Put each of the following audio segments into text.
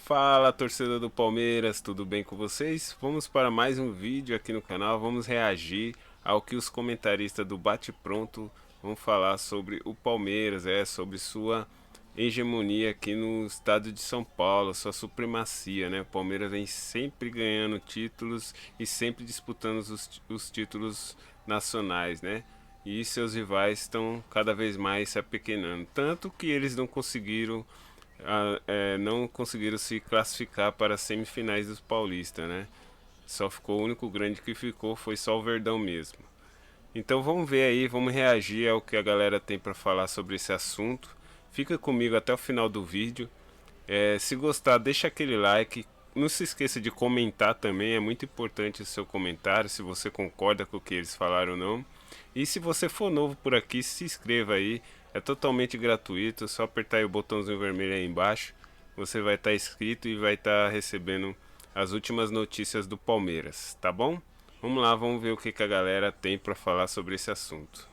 Fala, torcedor do Palmeiras, tudo bem com vocês? Vamos para mais um vídeo aqui no canal, vamos reagir ao que os comentaristas do Bate Pronto vão falar sobre o Palmeiras, sobre sua hegemonia aqui no estado de São Paulo, sua supremacia, né? O Palmeiras vem sempre ganhando títulos e sempre disputando os títulos nacionais, né? E seus rivais estão cada vez mais se apequenando, tanto que eles não conseguiram se classificar para as semifinais dos Paulista, né? Só ficou, o único grande que ficou foi só o Verdão mesmo. Então vamos ver aí, vamos reagir ao que a galera tem para falar sobre esse assunto. Fica comigo até o final do vídeo. Se gostar, deixa aquele like. Não se esqueça de comentar também, é muito importante o seu comentário, se você concorda com o que eles falaram ou não. E se você for novo por aqui, se inscreva aí, é totalmente gratuito, é só apertar aí o botãozinho vermelho aí embaixo. Você vai estar inscrito e vai estar recebendo as últimas notícias do Palmeiras, tá bom? Vamos lá, vamos ver o que a galera tem para falar sobre esse assunto.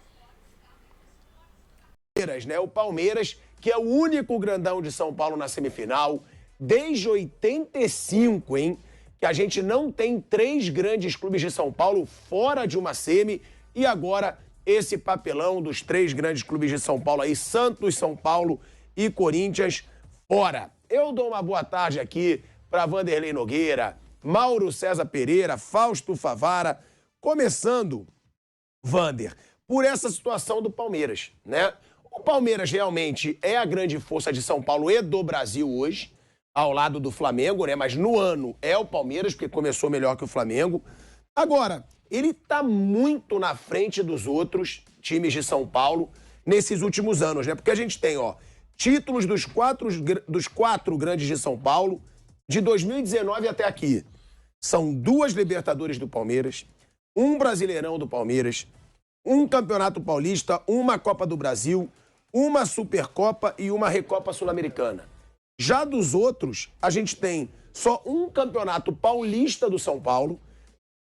Né? O Palmeiras, que é o único grandão de São Paulo na semifinal, desde 85, hein? Que a gente não tem três grandes clubes de São Paulo fora de uma semi, e agora esse papelão dos três grandes clubes de São Paulo aí, Santos, São Paulo e Corinthians, fora. Eu dou uma boa tarde aqui para Vanderlei Nogueira, Mauro César Pereira, Fausto Favara, começando, Vander, por essa situação do Palmeiras, né? O Palmeiras realmente é a grande força de São Paulo e do Brasil hoje, ao lado do Flamengo, né? Mas no ano é o Palmeiras, porque começou melhor que o Flamengo. Agora, ele tá muito na frente dos outros times de São Paulo nesses últimos anos, né? Porque a gente tem, títulos dos quatro grandes de São Paulo de 2019 até aqui. São 2 Libertadores do Palmeiras, um Brasileirão do Palmeiras, um Campeonato Paulista, uma Copa do Brasil, uma Supercopa e uma Recopa Sul-Americana. Já dos outros, a gente tem só um Campeonato Paulista do São Paulo,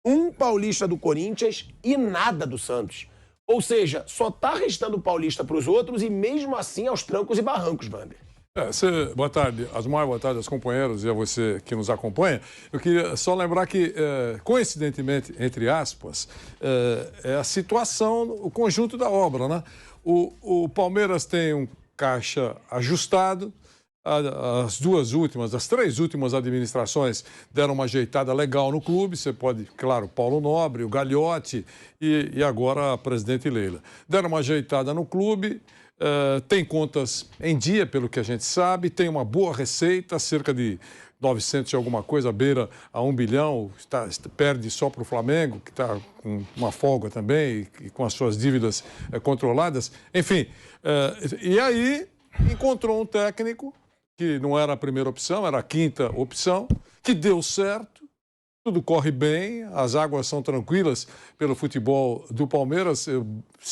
um Paulista do Corinthians e nada do Santos. Ou seja, só tá restando o Paulista para os outros e mesmo assim aos trancos e barrancos, Vander. Boa tarde, Asmar, boa tarde aos companheiros e a você que nos acompanha. Eu queria só lembrar que, coincidentemente, entre aspas, é a situação, o conjunto da obra, né? O Palmeiras tem um caixa ajustado, as 3 últimas administrações deram uma ajeitada legal no clube, você pode, claro, Paulo Nobre, o Gagliotti e agora a presidente Leila. Deram uma ajeitada no clube. Tem contas em dia, pelo que a gente sabe, tem uma boa receita, cerca de 900 e alguma coisa, beira a 1 bilhão, perde só para o Flamengo, que está com uma folga também e com as suas dívidas controladas. Enfim, e aí encontrou um técnico que não era a primeira opção, era a 5ª opção, que deu certo. Tudo corre bem, as águas são tranquilas pelo futebol do Palmeiras, eu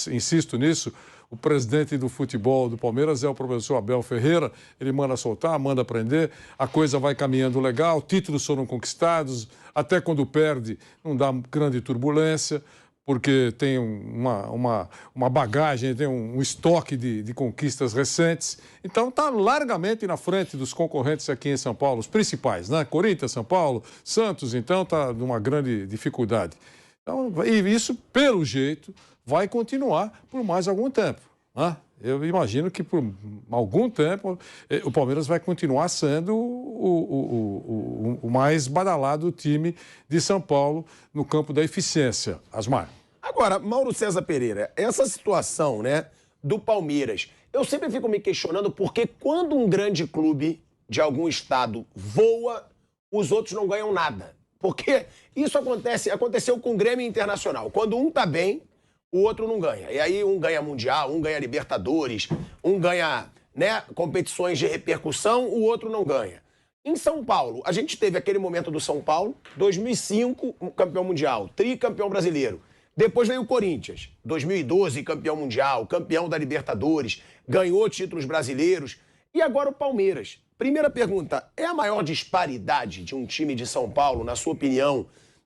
insisto nisso. O presidente do futebol do Palmeiras é o professor Abel Ferreira, ele manda soltar, manda prender, a coisa vai caminhando legal, títulos foram conquistados, até quando perde não dá grande turbulência, porque tem uma bagagem, tem um estoque de conquistas recentes. Então está largamente na frente dos concorrentes aqui em São Paulo, os principais, né? Corinthians, São Paulo, Santos, então está numa grande dificuldade. Então, e isso, pelo jeito, vai continuar por mais algum tempo, né? Eu imagino que por algum tempo o Palmeiras vai continuar sendo o mais badalado time de São Paulo no campo da eficiência. Asmar. Agora, Mauro César Pereira, essa situação, né, do Palmeiras, eu sempre fico me questionando porque quando um grande clube de algum estado voa, os outros não ganham nada. Porque isso aconteceu com o Grêmio Internacional. Quando um tá bem, o outro não ganha. E aí um ganha Mundial, um ganha Libertadores, um ganha, né, competições de repercussão, o outro não ganha. Em São Paulo, a gente teve aquele momento do São Paulo, 2005, campeão mundial, tricampeão brasileiro. Depois veio o Corinthians, 2012, campeão mundial, campeão da Libertadores, ganhou títulos brasileiros. E agora o Palmeiras. Primeira pergunta, é a maior disparidade de um time de São Paulo, na sua opinião,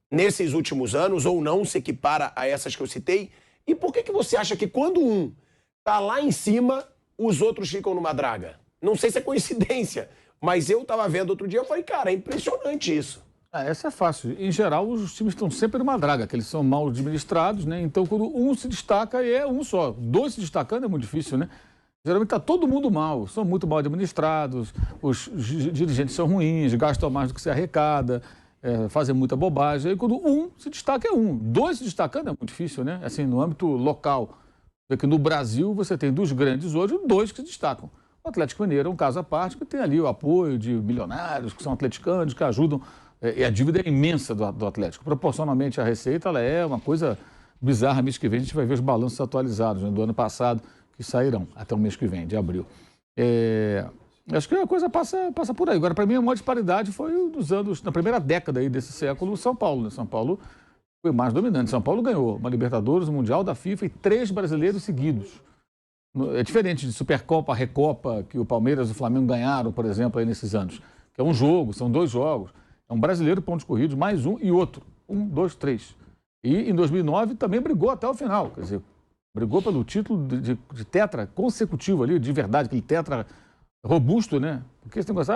nesses últimos anos, ou não se equipara a essas que eu citei? E por que você acha que quando um tá lá em cima, os outros ficam numa draga? Não sei se é coincidência, Mas eu tava vendo outro dia, eu falei, cara, é impressionante isso. Essa é fácil. Em geral, os times estão sempre numa draga, que eles são mal administrados, né? Então, quando um se destaca, é um só. Dois se destacando é muito difícil, né? Geralmente está todo mundo mal, são muito mal administrados, os dirigentes são ruins, gastam mais do que se arrecada, fazem muita bobagem. Aí, quando um se destaca, é um. Dois se destacando é muito difícil, né? Assim, no âmbito local. Porque no Brasil, você tem dos grandes hoje, dois que se destacam. O Atlético Mineiro é um caso à parte, que tem ali o apoio de milionários, que são atleticanos, que ajudam. E a dívida é imensa do Atlético. Proporcionalmente à receita, ela é uma coisa bizarra. Mês que vem a gente vai ver os balanços atualizados, né, do ano passado, que sairão até o mês que vem, de abril. Acho que a coisa passa por aí. Agora, para mim, a maior disparidade foi dos anos, na primeira década aí desse século, o São Paulo. Né? São Paulo foi mais dominante. São Paulo ganhou uma Libertadores, um Mundial da FIFA e 3 brasileiros seguidos. É diferente de Supercopa, Recopa, que o Palmeiras e o Flamengo ganharam, por exemplo, aí nesses anos. Que é um jogo, são 2 jogos. É um brasileiro, pontos corridos, mais um e outro. 1, 2, 3. E em 2009 também brigou até o final. Quer dizer, brigou pelo título de tetra consecutivo ali, de verdade, aquele tetra robusto, né? Porque esse negócio,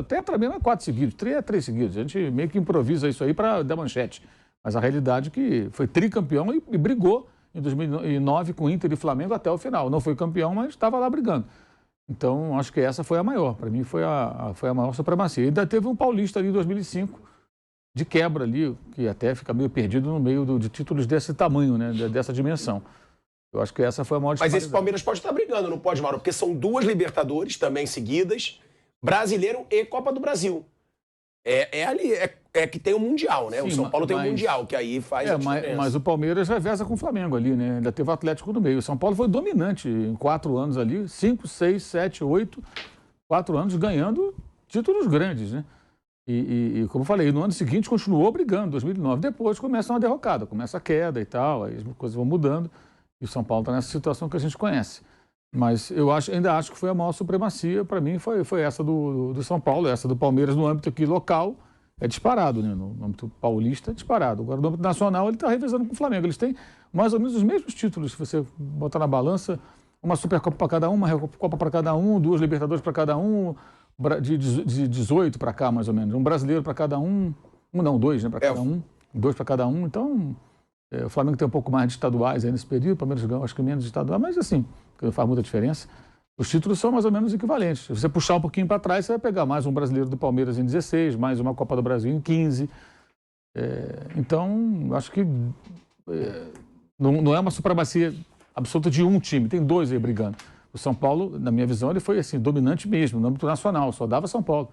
tetra mesmo é 4 seguidos, 3 é 3 seguidos. A gente meio que improvisa isso aí para dar manchete. Mas a realidade é que foi tricampeão e brigou em 2009 com Inter e Flamengo até o final. Não foi campeão, mas estava lá brigando. Então, acho que essa foi a maior. Para mim, foi a maior supremacia. E ainda teve um paulista ali em 2005, de quebra ali, que até fica meio perdido no meio de títulos desse tamanho, né? Dessa dimensão. Eu acho que essa foi a maior disparidade. Mas esse Palmeiras pode estar brigando, não pode, Mauro? Porque são 2 Libertadores também seguidas, Brasileiro e Copa do Brasil. É que tem o Mundial, né? Sim, o São Paulo tem o Mundial, que aí faz a diferença. Mas o Palmeiras reveza com o Flamengo ali, né? Ainda teve o Atlético no meio. O São Paulo foi dominante em 4 anos ali, 5, 6, 7, 8, 4 anos ganhando títulos grandes, né? E como eu falei, no ano seguinte continuou brigando, 2009. Depois começa uma derrocada, começa a queda e tal, aí as coisas vão mudando. E o São Paulo está nessa situação que a gente conhece. Mas eu ainda acho que foi a maior supremacia, para mim, foi essa do São Paulo, essa do Palmeiras no âmbito aqui local, é disparado, né? No âmbito paulista é disparado. Agora, no âmbito nacional, ele está revezando com o Flamengo. Eles têm mais ou menos os mesmos títulos, se você botar na balança, uma Supercopa para cada um, uma Recopa para cada um, 2 Libertadores para cada um, de 18 para cá, mais ou menos. Um brasileiro para cada um, 2, né, para cada um, 2 para cada um. Então, o Flamengo tem um pouco mais de estaduais aí nesse período, o Palmeiras ganhou, acho que menos de estaduais, mas assim, não faz muita diferença. Os títulos são mais ou menos equivalentes. Se você puxar um pouquinho para trás, você vai pegar mais um brasileiro do Palmeiras em 16, mais uma Copa do Brasil em 15. Então, acho que não é uma supremacia absoluta de um time, tem 2 aí brigando. O São Paulo, na minha visão, ele foi assim, dominante mesmo, no âmbito nacional, só dava São Paulo.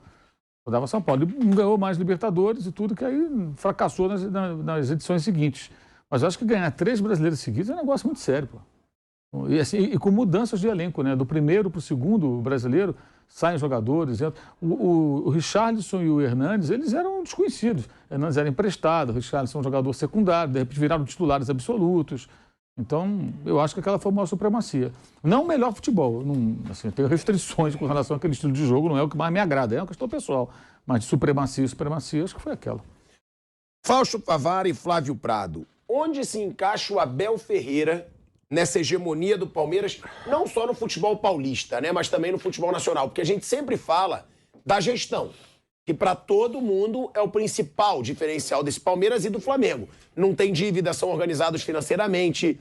Ele ganhou mais Libertadores e tudo, que aí fracassou nas edições seguintes. Mas eu acho que ganhar 3 brasileiros seguidos é um negócio muito sério, pô. E com mudanças de elenco, né? Do primeiro para o segundo brasileiro, saem jogadores. O Richarlison e o Hernandes, eles eram desconhecidos. O Hernandes era emprestado, o Richarlison é um jogador secundário, de repente viraram titulares absolutos. Então, eu acho que aquela foi uma supremacia. Não o melhor futebol. Assim, eu tenho restrições com relação àquele estilo de jogo, não é o que mais me agrada, é uma questão pessoal. Mas de supremacia, acho que foi aquela. Fausto Pavari e Flávio Prado. Onde se encaixa o Abel Ferreira nessa hegemonia do Palmeiras, não só no futebol paulista, né, mas também no futebol nacional? Porque a gente sempre fala da gestão, que para todo mundo é o principal diferencial desse Palmeiras e do Flamengo. Não tem dívida, são organizados financeiramente,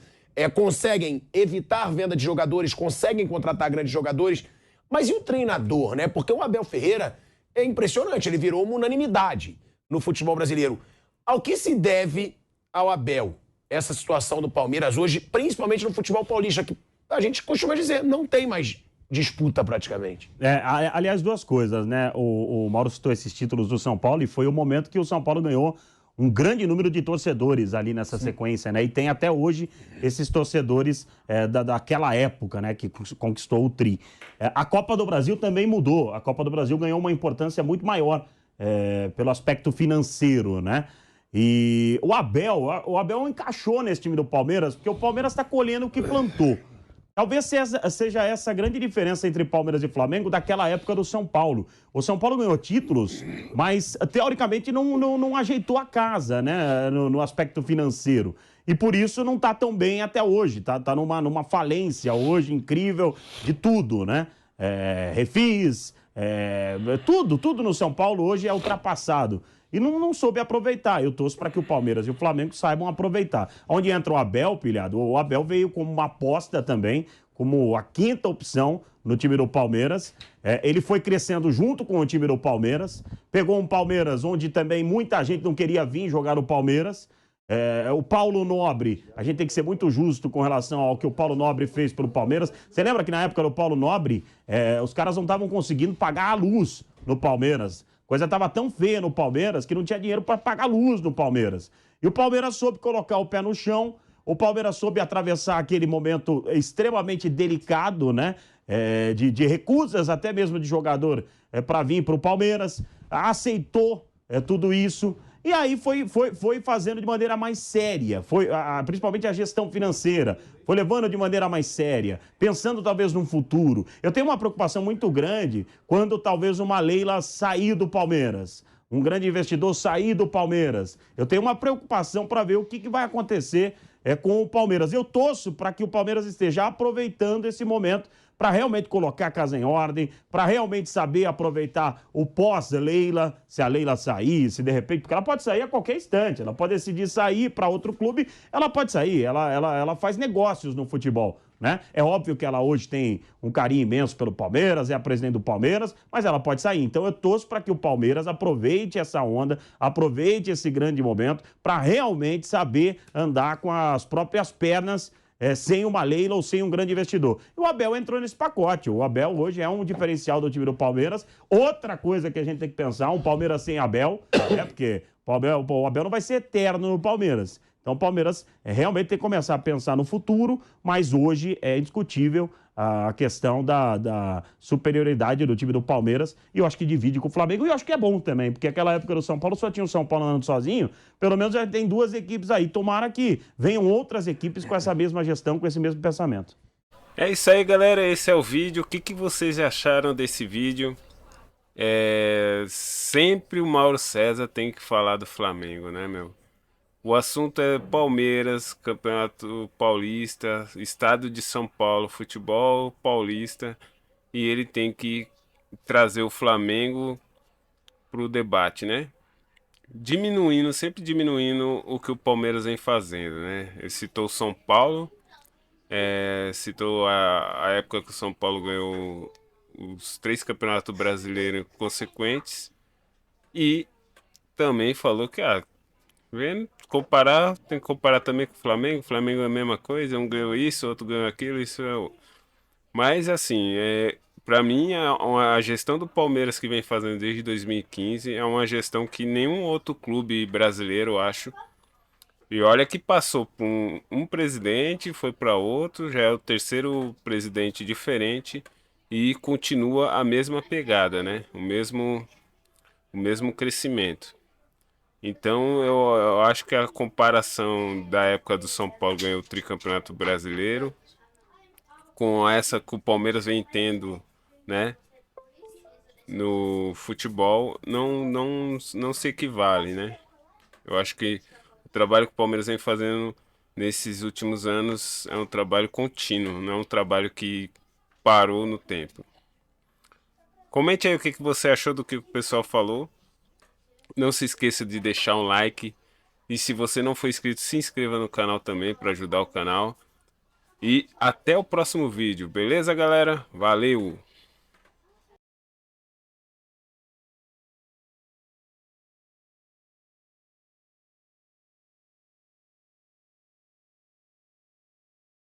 conseguem evitar venda de jogadores, conseguem contratar grandes jogadores. Mas e o treinador, né? Porque o Abel Ferreira é impressionante, ele virou uma unanimidade no futebol brasileiro. Ao que se deve ao Abel essa situação do Palmeiras hoje, principalmente no futebol paulista, que a gente costuma dizer, não tem mais disputa praticamente? Aliás, 2 coisas, né? O Mauro citou esses títulos do São Paulo e foi o momento que o São Paulo ganhou um grande número de torcedores ali nessa sequência, né? E tem até hoje esses torcedores daquela época, né? Que conquistou o Tri. A Copa do Brasil também mudou. A Copa do Brasil ganhou uma importância muito maior pelo aspecto financeiro, né? E o Abel encaixou nesse time do Palmeiras, porque o Palmeiras está colhendo o que plantou. Talvez seja essa a grande diferença entre Palmeiras e Flamengo daquela época do São Paulo. O São Paulo ganhou títulos, mas teoricamente não ajeitou a casa, né, no aspecto financeiro. E por isso não está tão bem até hoje. Tá numa falência hoje incrível de tudo, né? Refis, Tudo no São Paulo hoje é ultrapassado. E não soube aproveitar. Eu torço para que o Palmeiras e o Flamengo saibam aproveitar. Onde entra o Abel, pilhado, o Abel veio como uma aposta também, como a quinta opção no time do Palmeiras. Ele foi crescendo junto com o time do Palmeiras. Pegou um Palmeiras onde também muita gente não queria vir jogar no Palmeiras. O Paulo Nobre, a gente tem que ser muito justo com relação ao que o Paulo Nobre fez pelo Palmeiras. Você lembra que na época do Paulo Nobre, os caras não estavam conseguindo pagar a luz no Palmeiras. A coisa estava tão feia no Palmeiras que não tinha dinheiro para pagar luz no Palmeiras. E o Palmeiras soube colocar o pé no chão, o Palmeiras soube atravessar aquele momento extremamente delicado, né? De recusas até mesmo de jogador para vir para o Palmeiras, aceitou tudo isso. E aí foi fazendo de maneira mais séria, principalmente a gestão financeira, foi levando de maneira mais séria, pensando talvez num futuro. Eu tenho uma preocupação muito grande quando talvez uma Leila sair do Palmeiras, um grande investidor sair do Palmeiras. Eu tenho uma preocupação para ver o que vai acontecer com o Palmeiras. Eu torço para que o Palmeiras esteja aproveitando esse momento para realmente colocar a casa em ordem, para realmente saber aproveitar o pós-Leila, se a Leila sair, se de repente, porque ela pode sair a qualquer instante, ela pode decidir sair para outro clube, ela pode sair, ela faz negócios no futebol, né? É óbvio que ela hoje tem um carinho imenso pelo Palmeiras, é a presidente do Palmeiras, mas ela pode sair. Então eu torço para que o Palmeiras aproveite essa onda, aproveite esse grande momento para realmente saber andar com as próprias pernas, sem uma Leila ou sem um grande investidor. E o Abel entrou nesse pacote. O Abel hoje é um diferencial do time do Palmeiras. Outra coisa que a gente tem que pensar, um Palmeiras sem Abel, porque o Abel não vai ser eterno no Palmeiras. Então o Palmeiras realmente tem que começar a pensar no futuro, mas hoje é indiscutível a questão da superioridade do time do Palmeiras, e eu acho que divide com o Flamengo, e eu acho que é bom também, porque aquela época do São Paulo só tinha o São Paulo andando sozinho, pelo menos já tem duas equipes aí, tomara que venham outras equipes com essa mesma gestão, com esse mesmo pensamento. É isso aí, galera, esse é o vídeo. O que vocês acharam desse vídeo? Sempre o Mauro César tem que falar do Flamengo, né, meu? O assunto é Palmeiras, Campeonato Paulista, Estado de São Paulo, futebol paulista, e ele tem que trazer o Flamengo para o debate, né? Sempre diminuindo o que o Palmeiras vem fazendo, né? Ele citou o São Paulo, citou a época que o São Paulo ganhou os 3 campeonatos brasileiros consequentes, e também falou que vendo, tem que comparar também com o Flamengo. O Flamengo é a mesma coisa, um ganhou isso, outro ganhou aquilo, isso é. Mas assim, para mim a gestão do Palmeiras que vem fazendo desde 2015 é uma gestão que nenhum outro clube brasileiro, eu acho. E olha que passou por um presidente, foi para outro, já é o terceiro presidente diferente e continua a mesma pegada, né? O mesmo crescimento. Então eu acho que a comparação da época do São Paulo ganhou o tricampeonato brasileiro com essa que o Palmeiras vem tendo, né, no futebol, não se equivale, né? Eu acho que o trabalho que o Palmeiras vem fazendo nesses últimos anos é um trabalho contínuo, não é um trabalho que parou no tempo. Comente aí o que você achou do que o pessoal falou. Não se esqueça de deixar um like. E se você não for inscrito, se inscreva no canal também para ajudar o canal. E até o próximo vídeo. Beleza, galera? Valeu!